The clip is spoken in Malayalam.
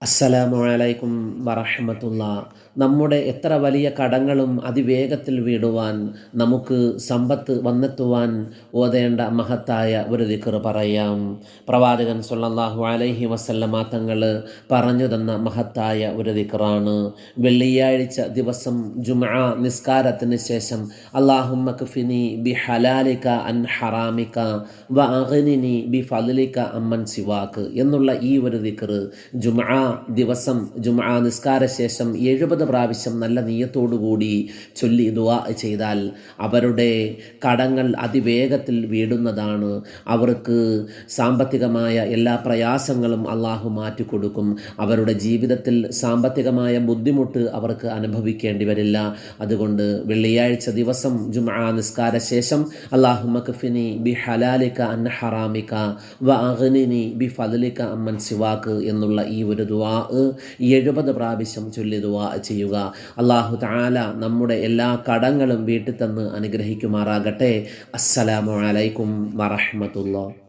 അസ്സലാമു അലൈക്കും വറഹ്മത്തുള്ള. നമ്മുടെ എത്ര വലിയ കടങ്ങളും അതിവേഗത്തിൽ വീടുവാൻ, നമുക്ക് സമ്പത്ത് വന്നെത്തുവാൻ ഓതേണ്ട മഹത്തായ ഒരു ദിക്ർ പറയാം. പ്രവാചകൻ സ്വല്ലല്ലാഹു അലൈഹി വസല്ലമ തങ്ങൾ പറഞ്ഞു തന്ന മഹത്തായ ഒരു ദിക്റാണ്. വെള്ളിയാഴ്ച ദിവസം ജുമുഅ നിസ്കാരത്തിന് ശേഷം അല്ലാഹുമ്മ ക്ഫിനി ബിഹലാലിക അൻ ഹറാമിക വ അഗ്നിനി ബിഫദ്ലിക അമ്മൻ സിവാക്ക് എന്നുള്ള ഈ ഒരു ദിക്ർ ജുമുഅ ദിവസം ജുമുഅ നിസ്കാര ശേഷം 70 പ്രാവശ്യം നല്ല നിയ്യത്തോടുകൂടി ചൊല്ലി ദുആ ചെയ്താൽ അവരുടെ കടങ്ങൾ അതിവേഗത്തിൽ വീടുന്നതാണ്. അവർക്ക് സാമ്പത്തികമായ എല്ലാ പ്രയാസങ്ങളും അള്ളാഹു മാറ്റിക്കൊടുക്കും. അവരുടെ ജീവിതത്തിൽ സാമ്പത്തികമായ ബുദ്ധിമുട്ട് അവർക്ക് അനുഭവിക്കേണ്ടി വരില്ല. അതുകൊണ്ട് വെള്ളിയാഴ്ച ദിവസം ജുമുഅ നിസ്കാര ശേഷം അല്ലാഹുമ്മ ക്ഫിനി ബിഹലാലിക അൻ ഹറാമിക വ അഗ്നിനി ബിഫദ്ലിക അമ്മൻ സിവാക്ക് എന്നുള്ള ഈ ഒരു ദുആ 70 പ്രാവശ്യം ചൊല്ലി ദുആ ചെയ്യുക. അല്ലാഹു തആല നമ്മുടെ എല്ലാ കടങ്ങളും വീട്ടിൽ തന്ന് അനുഗ്രഹിക്കുമാറാകട്ടെ. അസ്സലാമു അലൈക്കും വറഹ്മത്തുള്ളാഹി.